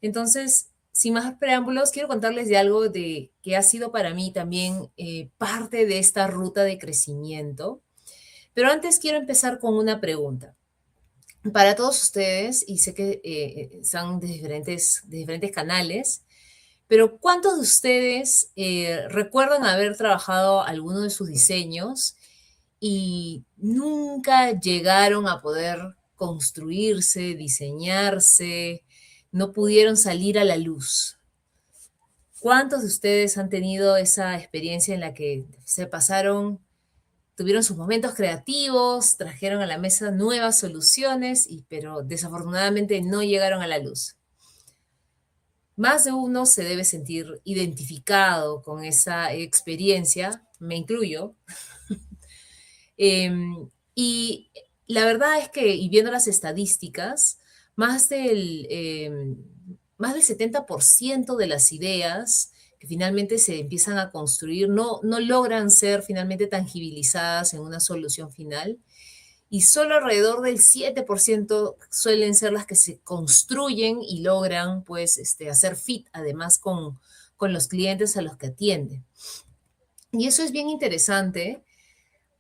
Entonces, sin más preámbulos, quiero contarles de algo que ha sido para mí también parte de esta ruta de crecimiento. Pero antes quiero empezar con una pregunta. Para todos ustedes, y sé que son de diferentes canales, pero ¿cuántos de ustedes recuerdan haber trabajado alguno de sus diseños y nunca llegaron a poder construirse, diseñarse, no pudieron salir a la luz? ¿Cuántos de ustedes han tenido esa experiencia en la que se pasaron, tuvieron sus momentos creativos, trajeron a la mesa nuevas soluciones, pero desafortunadamente no llegaron a la luz? Más de uno se debe sentir identificado con esa experiencia, me incluyo. Y la verdad es que, y viendo las estadísticas, más del 70% de las ideas que finalmente se empiezan a construir no logran ser finalmente tangibilizadas en una solución final, y solo alrededor del 7% suelen ser las que se construyen y logran pues hacer fit además con los clientes a los que atienden. Y eso es bien interesante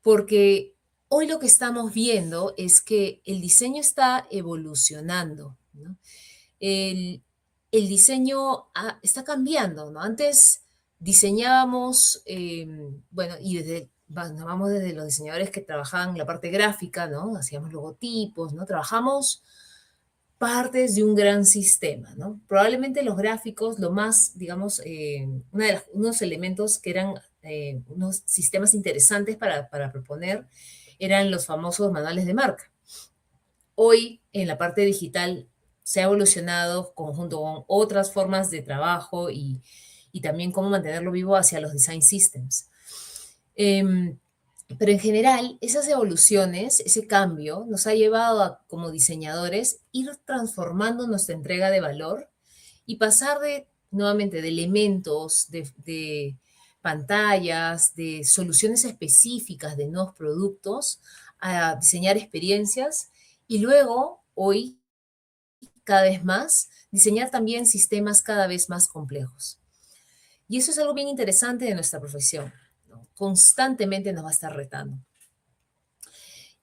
porque hoy lo que estamos viendo es que el diseño está evolucionando, ¿no? El, el diseño está cambiando, ¿no? Antes diseñábamos, bueno, y vamos desde los diseñadores que trabajaban la parte gráfica, ¿no? Hacíamos logotipos, ¿no? Trabajamos partes de un gran sistema, ¿no? Probablemente los gráficos, lo más, digamos, unos elementos que eran unos sistemas interesantes para proponer eran los famosos manuales de marca. Hoy, en la parte digital, se ha evolucionado conjunto con otras formas de trabajo y también cómo mantenerlo vivo hacia los design systems. Em, pero en general, esas evoluciones, ese cambio, nos ha llevado a, como diseñadores, ir transformando nuestra entrega de valor y pasar nuevamente, de elementos, de pantallas, de soluciones específicas de nuevos productos, a diseñar experiencias y luego, hoy, cada vez más, diseñar también sistemas cada vez más complejos. Y eso es algo bien interesante de nuestra profesión, ¿no? Constantemente nos va a estar retando.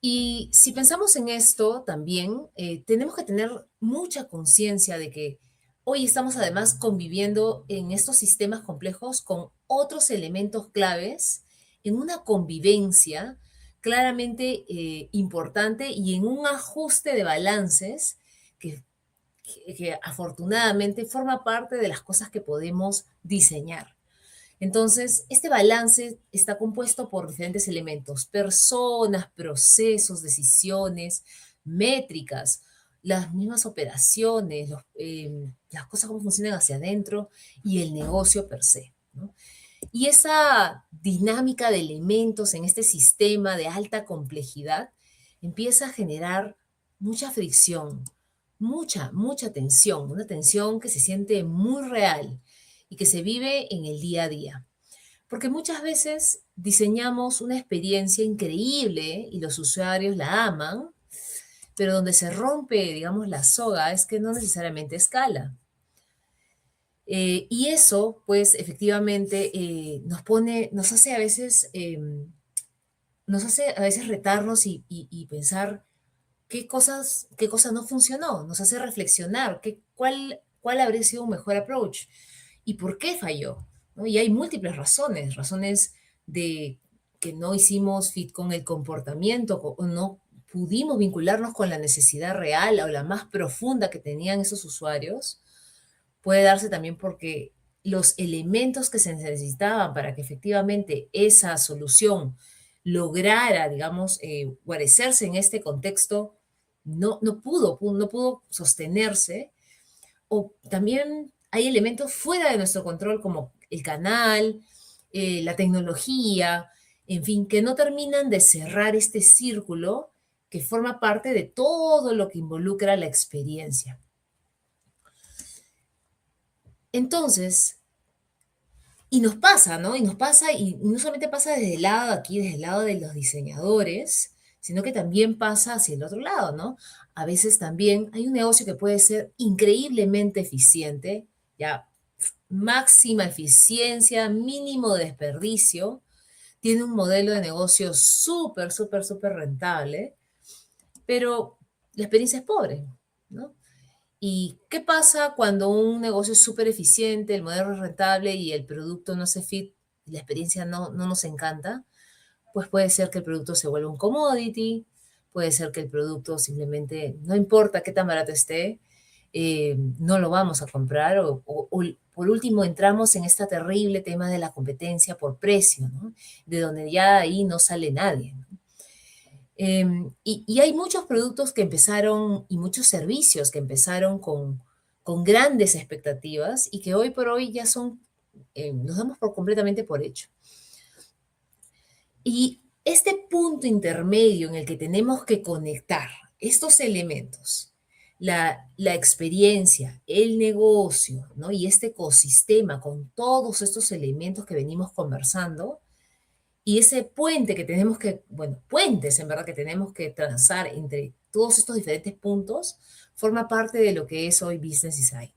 Y si pensamos en esto también, tenemos que tener mucha conciencia de que hoy estamos además conviviendo en estos sistemas complejos con otros elementos claves, en una convivencia claramente importante y en un ajuste de balances que, que afortunadamente forma parte de las cosas que podemos diseñar. Entonces, este balance está compuesto por diferentes elementos: personas, procesos, decisiones, métricas, las mismas operaciones, las cosas cómo funcionan hacia adentro y el negocio per se, ¿no? Y esa dinámica de elementos en este sistema de alta complejidad empieza a generar mucha fricción, mucha tensión, una tensión que se siente muy real y que se vive en el día a día. Porque muchas veces diseñamos una experiencia increíble y los usuarios la aman, pero donde se rompe, digamos, la soga es que no necesariamente escala. Y eso, pues, efectivamente, nos hace a veces, nos hace a veces retarnos y pensar qué cosas no funcionó, nos hace reflexionar cuál habría sido un mejor approach y por qué falló, ¿no? Y hay múltiples razones, razones de que no hicimos fit con el comportamiento o no pudimos vincularnos con la necesidad real o la más profunda que tenían esos usuarios. Puede darse también porque los elementos que se necesitaban para que efectivamente esa solución lograra, digamos, guarecerse en este contexto, no pudo sostenerse. O también hay elementos fuera de nuestro control, como el canal, la tecnología, en fin, que no terminan de cerrar este círculo que forma parte de todo lo que involucra la experiencia. Entonces, y nos pasa, ¿no? Y nos pasa, y no solamente pasa desde el lado de aquí, desde el lado de los diseñadores, sino que también pasa hacia el otro lado, ¿no? A veces también hay un negocio que puede ser increíblemente eficiente, ya máxima eficiencia, mínimo desperdicio, tiene un modelo de negocio súper, súper, súper rentable, pero la experiencia es pobre, ¿no? ¿Y qué pasa cuando un negocio es súper eficiente, el modelo es rentable y el producto no se fit, y la experiencia no nos encanta? Pues puede ser que el producto se vuelva un commodity, puede ser que el producto simplemente, no importa qué tan barato esté, no lo vamos a comprar o por último entramos en este terrible tema de la competencia por precio, ¿no? De donde ya ahí no sale nadie, ¿no? Y hay muchos productos que empezaron y muchos servicios que empezaron con grandes expectativas y que hoy por hoy ya son, los damos por completamente por hecho. Y este punto intermedio en el que tenemos que conectar estos elementos, la experiencia, el negocio, ¿no? Y este ecosistema con todos estos elementos que venimos conversando, y ese puente que tenemos que, bueno, puentes en verdad que tenemos que trazar entre todos estos diferentes puntos, forma parte de lo que es hoy Business Design.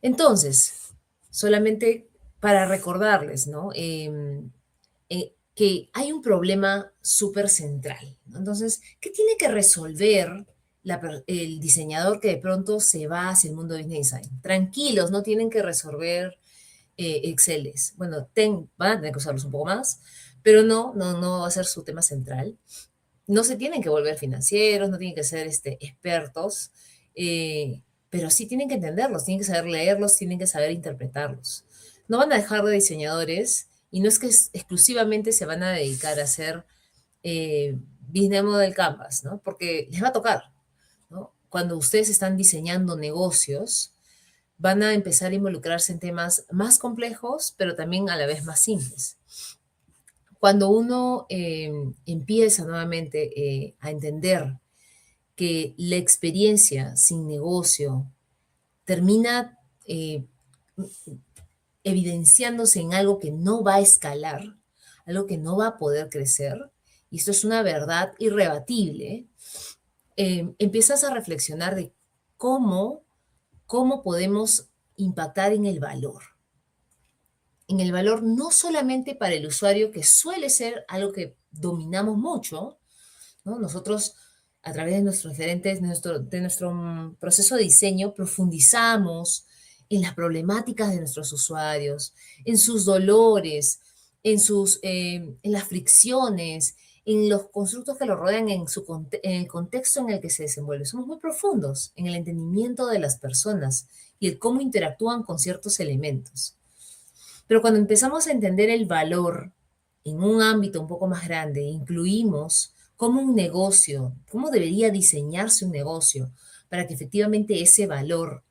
Entonces, solamente para recordarles, ¿no? Que hay un problema súper central, ¿no? Entonces, ¿qué tiene que resolver el diseñador que de pronto se va hacia el mundo de Business Design? Tranquilos, no tienen que resolver Exceles. Bueno, van a tener que usarlos un poco más, pero no va a ser su tema central. No se tienen que volver financieros, no tienen que ser expertos, pero sí tienen que entenderlos, tienen que saber leerlos, tienen que saber interpretarlos. No van a dejar de diseñadores y no es que exclusivamente se van a dedicar a hacer Business Model Canvas, ¿no? Porque les va a tocar, ¿no? Cuando ustedes están diseñando negocios, van a empezar a involucrarse en temas más complejos, pero también a la vez más simples. Cuando uno empieza nuevamente a entender que la experiencia sin negocio termina evidenciándose en algo que no va a escalar, algo que no va a poder crecer, y esto es una verdad irrebatible, empiezas a reflexionar de cómo podemos impactar en el valor no solamente para el usuario, que suele ser algo que dominamos mucho, ¿no? Nosotros, a través de nuestros referentes, de nuestro proceso de diseño, profundizamos en las problemáticas de nuestros usuarios, en sus dolores, en las fricciones, en los constructos que lo rodean, en el contexto en el que se desenvuelve. Somos muy profundos en el entendimiento de las personas y el cómo interactúan con ciertos elementos. Pero cuando empezamos a entender el valor en un ámbito un poco más grande, incluimos cómo un negocio, cómo debería diseñarse un negocio para que efectivamente ese valor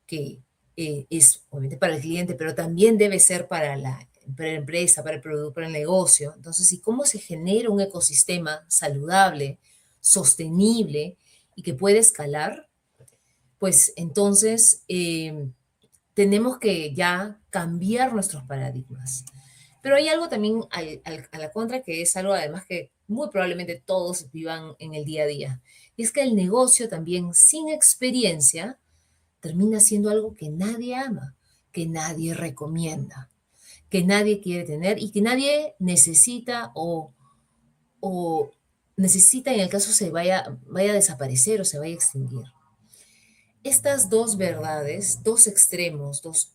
que es obviamente para el cliente, pero también debe ser para la empresa, para el producto, para el negocio. Entonces, ¿y cómo se genera un ecosistema saludable, sostenible y que puede escalar? Pues entonces tenemos que ya cambiar nuestros paradigmas. Pero hay algo también a la contra que es algo además que muy probablemente todos vivan en el día a día. Y es que el negocio también sin experiencia termina siendo algo que nadie ama, que nadie recomienda, que nadie quiere tener y que nadie necesita o necesita en el caso se vaya a desaparecer o se vaya a extinguir. Estas dos verdades, dos extremos, dos,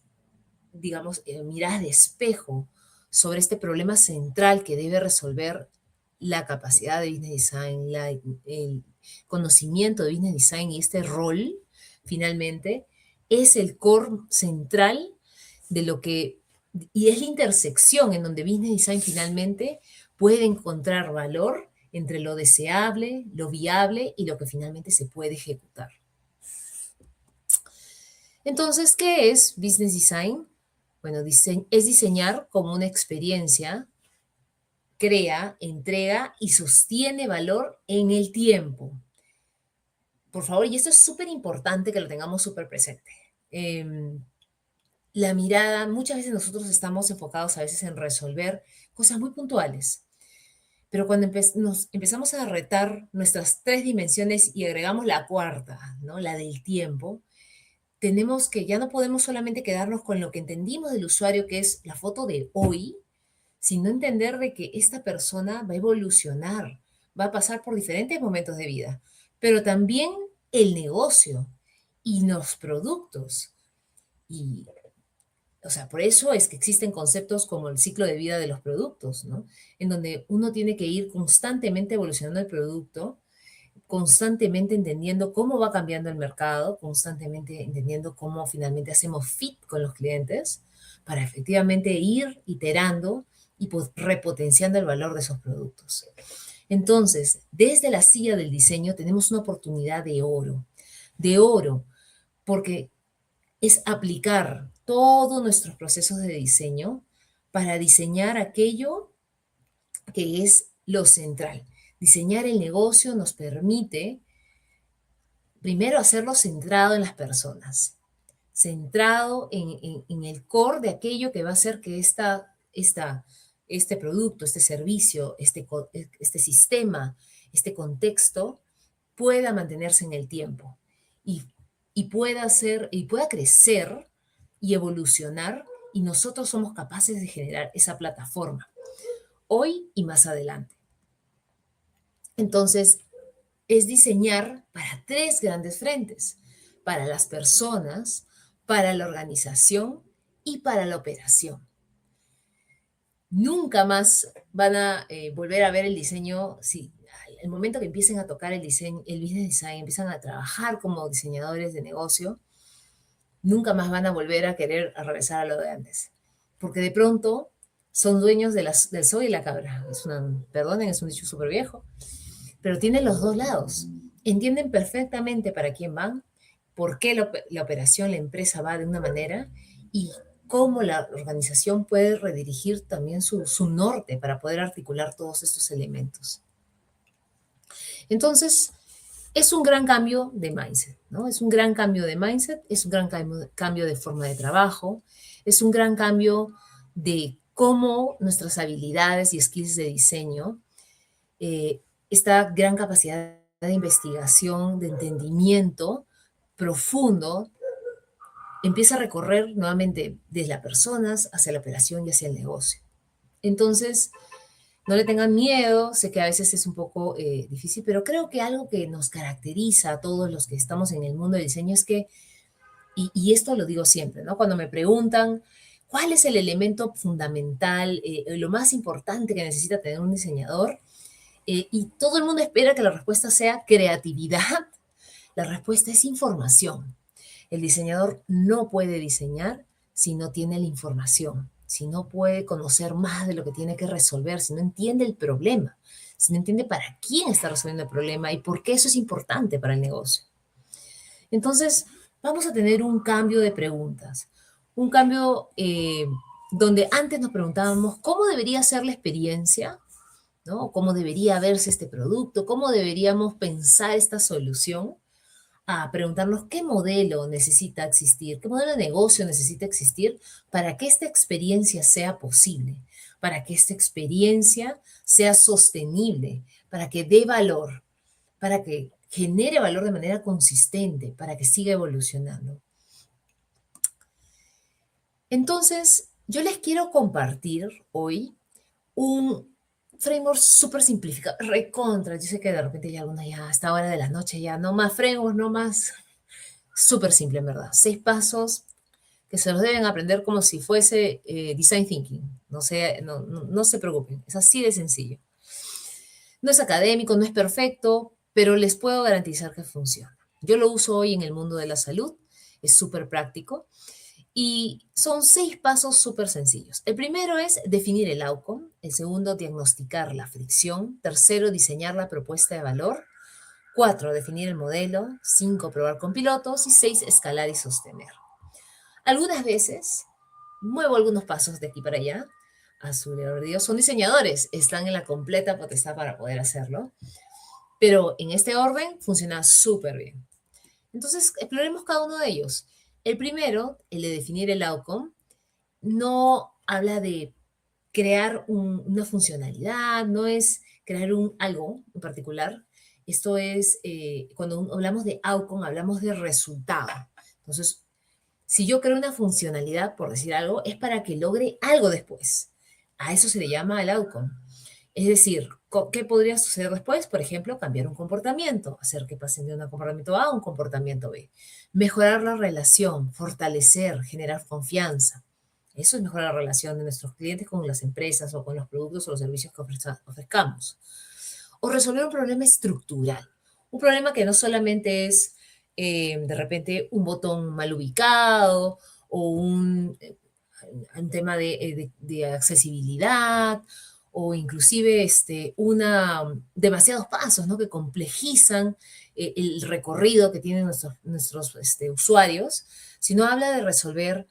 digamos, miradas de espejo sobre este problema central que debe resolver la capacidad de business design, el conocimiento de business design y este rol, finalmente, es el core central de lo que, y es la intersección en donde business design finalmente puede encontrar valor entre lo deseable, lo viable y lo que finalmente se puede ejecutar. Entonces, ¿qué es business design? Bueno, es diseñar como una experiencia, crea, entrega y sostiene valor en el tiempo. Por favor, y esto es súper importante que lo tengamos súper presente. La mirada, muchas veces nosotros estamos enfocados a veces en resolver cosas muy puntuales. Pero cuando nos empezamos a retar nuestras tres dimensiones y agregamos la cuarta, ¿no? La del tiempo, tenemos que ya no podemos solamente quedarnos con lo que entendimos del usuario, que es la foto de hoy, sino entender de que esta persona va a evolucionar, va a pasar por diferentes momentos de vida, pero también el negocio y los productos. Y, o sea, por eso es que existen conceptos como el ciclo de vida de los productos, ¿no? En donde uno tiene que ir constantemente evolucionando el producto, constantemente entendiendo cómo va cambiando el mercado, constantemente entendiendo cómo finalmente hacemos fit con los clientes para efectivamente ir iterando y repotenciando el valor de esos productos. Entonces, desde la silla del diseño tenemos una oportunidad de oro, porque es aplicar todos nuestros procesos de diseño para diseñar aquello que es lo central. Diseñar el negocio nos permite, primero, hacerlo centrado en las personas, centrado en el core de aquello que va a hacer que este producto, este servicio, este sistema, este contexto pueda mantenerse en el tiempo y, y pueda crecer y evolucionar, y nosotros somos capaces de generar esa plataforma hoy y más adelante. Entonces, es diseñar para tres grandes frentes: para las personas, para la organización y para la operación. Nunca más van a volver a ver el diseño, si el momento que empiecen a tocar el diseño, el business design, empiezan a trabajar como diseñadores de negocio, nunca más van a volver a querer a regresar a lo de antes. Porque de pronto son dueños del sol y la cabra. Perdonen, es un dicho súper viejo, pero tienen los dos lados. Entienden perfectamente para quién van, por qué la operación, la empresa va de una manera y cómo la organización puede redirigir también su norte para poder articular todos estos elementos. Entonces, es un gran cambio de mindset, ¿no? Es un gran cambio de mindset, es un gran cambio de forma de trabajo, es un gran cambio de cómo nuestras habilidades y skills de diseño, esta gran capacidad de investigación, de entendimiento profundo, empieza a recorrer nuevamente desde las personas hacia la operación y hacia el negocio. Entonces, no le tengan miedo, sé que a veces es un poco difícil, pero creo que algo que nos caracteriza a todos los que estamos en el mundo del diseño es que, y esto lo digo siempre, ¿no? Cuando me preguntan cuál es el elemento fundamental, lo más importante que necesita tener un diseñador, y todo el mundo espera que la respuesta sea creatividad, la respuesta es información. El diseñador no puede diseñar si no tiene la información, si no puede conocer más de lo que tiene que resolver, si no entiende el problema, si no entiende para quién está resolviendo el problema y por qué eso es importante para el negocio. Entonces, vamos a tener un cambio de preguntas, un cambio donde antes nos preguntábamos cómo debería ser la experiencia, ¿no? ¿Cómo debería verse este producto? ¿Cómo deberíamos pensar esta solución? A preguntarnos qué modelo necesita existir, qué modelo de negocio necesita existir para que esta experiencia sea posible, para que esta experiencia sea sostenible, para que dé valor, para que genere valor de manera consistente, para que siga evolucionando. Entonces, yo les quiero compartir hoy un framework súper simplificado, recontra. Yo sé que de repente ya alguna ya a esta hora de la noche ya no más framework, no más. Súper simple, en verdad. 6 pasos que se los deben aprender como si fuese design thinking. No se preocupen, es así de sencillo. No es académico, no es perfecto, pero les puedo garantizar que funciona. Yo lo uso hoy en el mundo de la salud, es súper práctico y son 6 pasos súper sencillos. El primero es definir el outcome, el segundo, diagnosticar la fricción, tercero, diseñar la propuesta de valor, 4, definir el modelo, 5, probar con pilotos y 6, escalar y sostener. Algunas veces muevo algunos pasos de aquí para allá. Azul y verde son diseñadores, están en la completa potestad para poder hacerlo, pero en este orden funciona súper bien. Entonces, exploremos cada uno de ellos. El primero, el de definir el outcome, no habla de crear una funcionalidad, no es crear algo en particular. Esto es, cuando hablamos de outcome, hablamos de resultado. Entonces, si yo creo una funcionalidad, por decir algo, es para que logre algo después. A eso se le llama el outcome. Es decir, ¿qué podría suceder después? Por ejemplo, cambiar un comportamiento, hacer que pasen de un comportamiento A a un comportamiento B. Mejorar la relación, fortalecer, generar confianza. Eso es mejorar la relación de nuestros clientes con las empresas o con los productos o los servicios que ofrezcamos. O resolver un problema estructural. Un problema que no solamente es de repente un botón mal ubicado o un tema de accesibilidad o inclusive demasiados pasos, ¿no? Que complejizan el recorrido que tienen nuestros usuarios, sino habla de resolver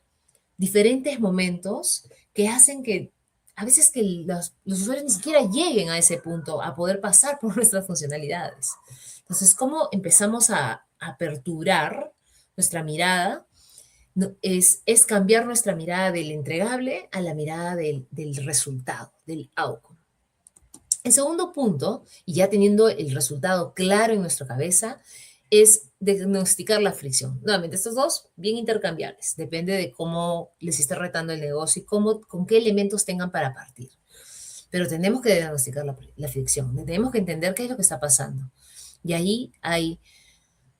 diferentes momentos que hacen que a veces que los usuarios ni siquiera lleguen a ese punto, a poder pasar por nuestras funcionalidades. Entonces, ¿cómo empezamos a aperturar nuestra mirada? No, es cambiar nuestra mirada del entregable a la mirada del resultado, del outcome. El segundo punto, y ya teniendo el resultado claro en nuestra cabeza, es diagnosticar la fricción. Nuevamente, estos dos bien intercambiables. Depende de cómo les esté retando el negocio y con qué elementos tengan para partir. Pero tenemos que diagnosticar la fricción. Tenemos que entender qué es lo que está pasando. Y ahí hay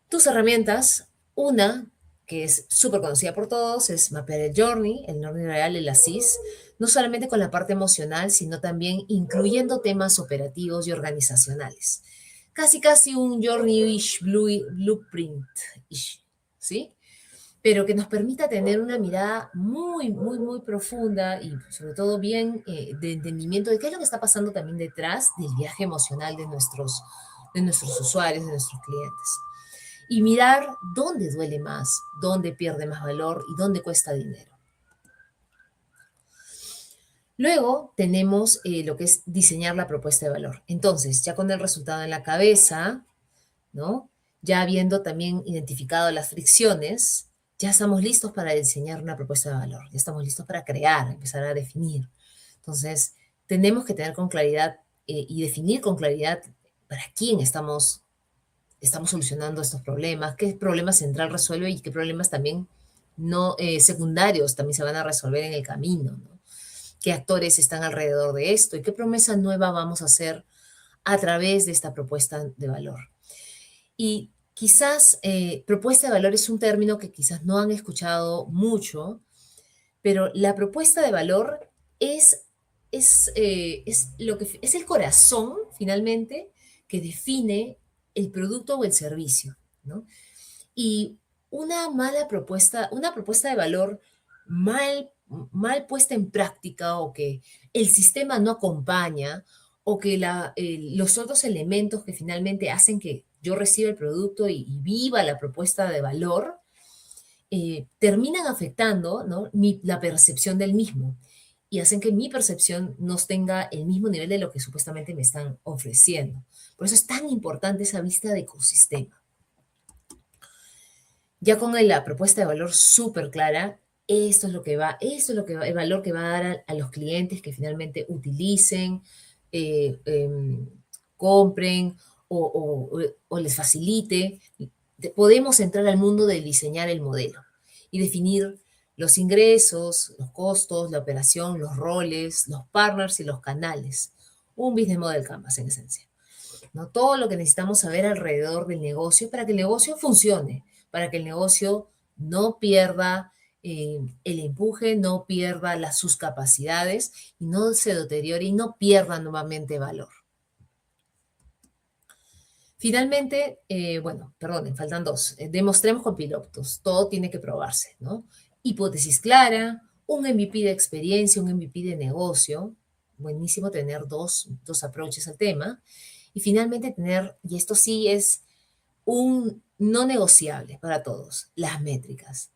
tus herramientas. Una que es súper conocida por todos, es mapear el journey real, el ASIS, no solamente con la parte emocional, sino también incluyendo temas operativos y organizacionales. Casi, casi un journey-ish blueprint, ¿sí? Pero que nos permita tener una mirada muy, muy, muy profunda y sobre todo bien de entendimiento de qué es lo que está pasando también detrás del viaje emocional de nuestros usuarios, de nuestros clientes. Y mirar dónde duele más, dónde pierde más valor y dónde cuesta dinero. Luego tenemos lo que es diseñar la propuesta de valor. Entonces, ya con el resultado en la cabeza, ¿no? Ya habiendo también identificado las fricciones, ya estamos listos para diseñar una propuesta de valor, ya estamos listos para crear, empezar a definir. Entonces, tenemos que tener con claridad y definir con claridad para quién estamos solucionando estos problemas, qué problema central resuelve y qué problemas también no secundarios también se van a resolver en el camino, ¿no? Qué actores están alrededor de esto y qué promesa nueva vamos a hacer a través de esta propuesta de valor. Y quizás propuesta de valor es un término que quizás no han escuchado mucho, pero la propuesta de valor es el corazón, finalmente, que define el producto o el servicio, ¿no? Y una propuesta de valor mal puesta en práctica o que el sistema no acompaña o que los otros elementos que finalmente hacen que yo reciba el producto y viva la propuesta de valor, terminan afectando, ¿no? La percepción del mismo y hacen que mi percepción no tenga el mismo nivel de lo que supuestamente me están ofreciendo. Por eso es tan importante esa vista de ecosistema. Ya con la propuesta de valor súper clara, el valor que va a dar a los clientes que finalmente utilicen, compren o les facilite. Podemos entrar al mundo de diseñar el modelo y definir los ingresos, los costos, la operación, los roles, los partners y los canales. Un business model canvas en esencia, ¿no? Todo lo que necesitamos saber alrededor del negocio para que el negocio funcione, para que el negocio no pierda el empuje, no pierda sus capacidades y no se deteriore y no pierda nuevamente valor. Finalmente, bueno, perdonen, faltan dos. Demostremos con pilotos. Todo tiene que probarse, ¿no? Hipótesis clara, un MVP de experiencia, un MVP de negocio. Buenísimo tener dos approaches al tema. Y finalmente tener, y esto sí es un no negociable para todos, las métricas.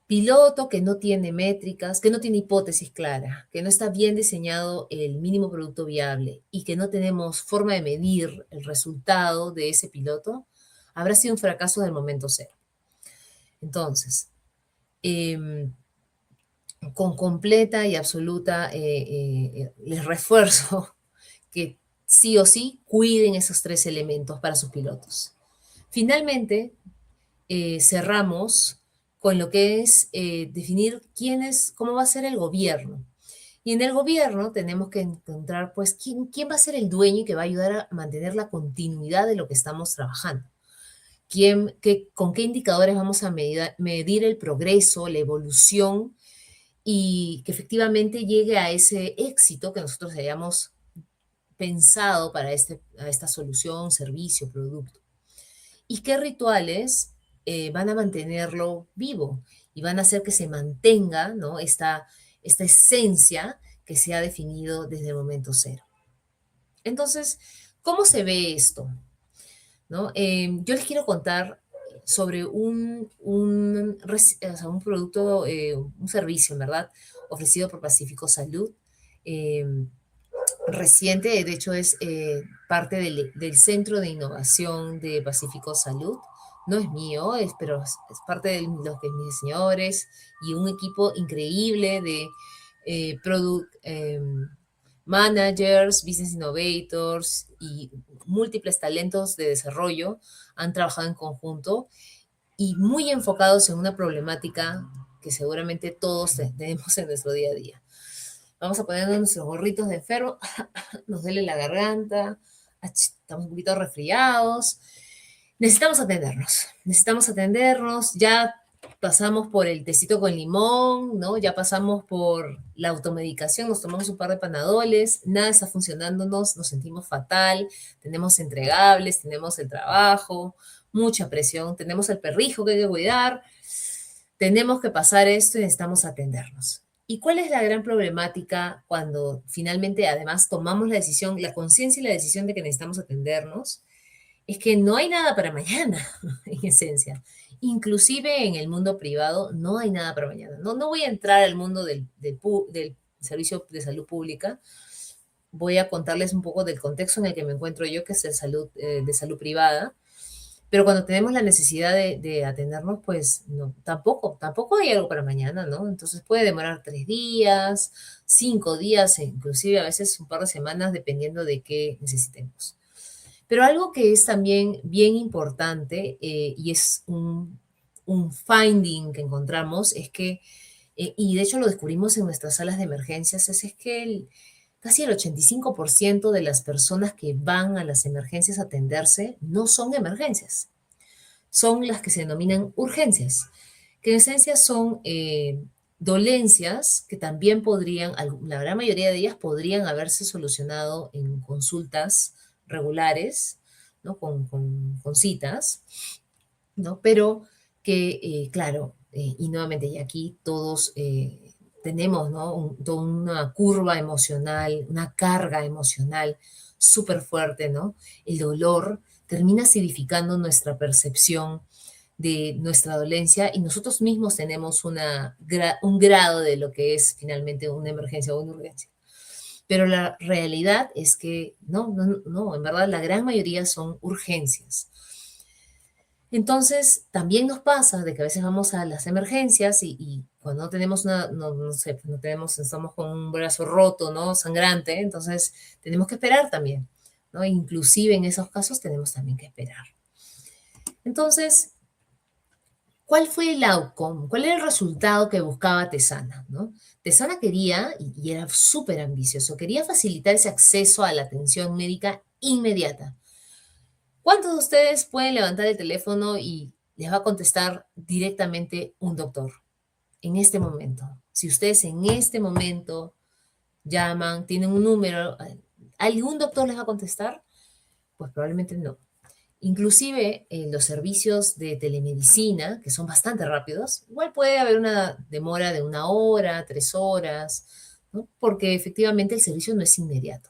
Piloto que no tiene métricas, que no tiene hipótesis clara, que no está bien diseñado el mínimo producto viable y que no tenemos forma de medir el resultado de ese piloto, habrá sido un fracaso del momento cero. Entonces, con completa y absoluta, les refuerzo que sí o sí cuiden esos tres elementos para sus pilotos. Finalmente, cerramos con lo que es definir cómo va a ser el gobierno. Y en el gobierno tenemos que encontrar, pues, quién va a ser el dueño y que va a ayudar a mantener la continuidad de lo que estamos trabajando. Con qué indicadores vamos a medir el progreso, la evolución y que efectivamente llegue a ese éxito que nosotros hayamos pensado para a esta solución, servicio, producto. Y qué rituales van a mantenerlo vivo y van a hacer que se mantenga, ¿no? Esta esencia que se ha definido desde el momento cero. Entonces, ¿cómo se ve esto? ¿No? Yo les quiero contar sobre o sea, un producto, un servicio, en verdad, ofrecido por Pacífico Salud. eh, Reciente, de hecho es parte del Centro de Innovación de Pacífico Salud. No es mío, pero es parte de los que mis señores y un equipo increíble de product managers, business innovators y múltiples talentos de desarrollo han trabajado en conjunto y muy enfocados en una problemática que seguramente todos tenemos en nuestro día a día. Vamos a ponernos nuestros gorritos de enfermo, nos duele la garganta, estamos un poquito resfriados. Necesitamos atendernos, ya pasamos por el tecito con limón, ¿no? Ya pasamos por la automedicación, nos tomamos un par de panadoles, nada está funcionándonos, nos sentimos fatal, tenemos entregables, tenemos el trabajo, mucha presión, tenemos el perrijo que hay que cuidar, tenemos que pasar esto y necesitamos atendernos. ¿Y cuál es la gran problemática cuando finalmente además tomamos la decisión, la conciencia y la decisión de que necesitamos atendernos? Es que no hay nada para mañana, en esencia. Inclusive en el mundo privado no hay nada para mañana. No voy a entrar al mundo del servicio de salud pública. Voy a contarles un poco del contexto en el que me encuentro yo, que es el de salud privada. Pero cuando tenemos la necesidad de atendernos, pues no, tampoco hay algo para mañana, ¿no? Entonces puede demorar 3 días, 5 días, e inclusive a veces un par de semanas, dependiendo de qué necesitemos. Pero algo que es también bien importante y es un finding que encontramos es que, y de hecho lo descubrimos en nuestras salas de emergencias, es que casi el 85% de las personas que van a las emergencias a atenderse no son emergencias, son las que se denominan urgencias, que en esencia son dolencias que también la gran mayoría de ellas podrían haberse solucionado en consultas regulares, ¿no? Con citas, ¿no? Pero que, claro, y nuevamente, y aquí todos tenemos, ¿no? Toda una curva emocional, una carga emocional súper fuerte, ¿no? El dolor termina acidificando nuestra percepción de nuestra dolencia y nosotros mismos tenemos un grado de lo que es finalmente una emergencia o una urgencia. Pero la realidad es que no, en verdad la gran mayoría son urgencias. Entonces, también nos pasa de que a veces vamos a las emergencias y cuando no tenemos no sé, no tenemos, estamos con un brazo roto, ¿no? Sangrante, entonces tenemos que esperar también, ¿no? Inclusive en esos casos tenemos también que esperar. Entonces, ¿cuál fue el outcome? ¿Cuál era el resultado que buscaba Tesana, ¿no? Tesana quería, y era súper ambicioso, quería facilitar ese acceso a la atención médica inmediata. ¿Cuántos de ustedes pueden levantar el teléfono y les va a contestar directamente un doctor en este momento? Si ustedes en este momento llaman, tienen un número, ¿algún doctor les va a contestar? Pues probablemente no. Inclusive en los servicios de telemedicina, que son bastante rápidos, igual puede haber una demora de 1 hora, 3 horas, ¿no? Porque efectivamente el servicio no es inmediato.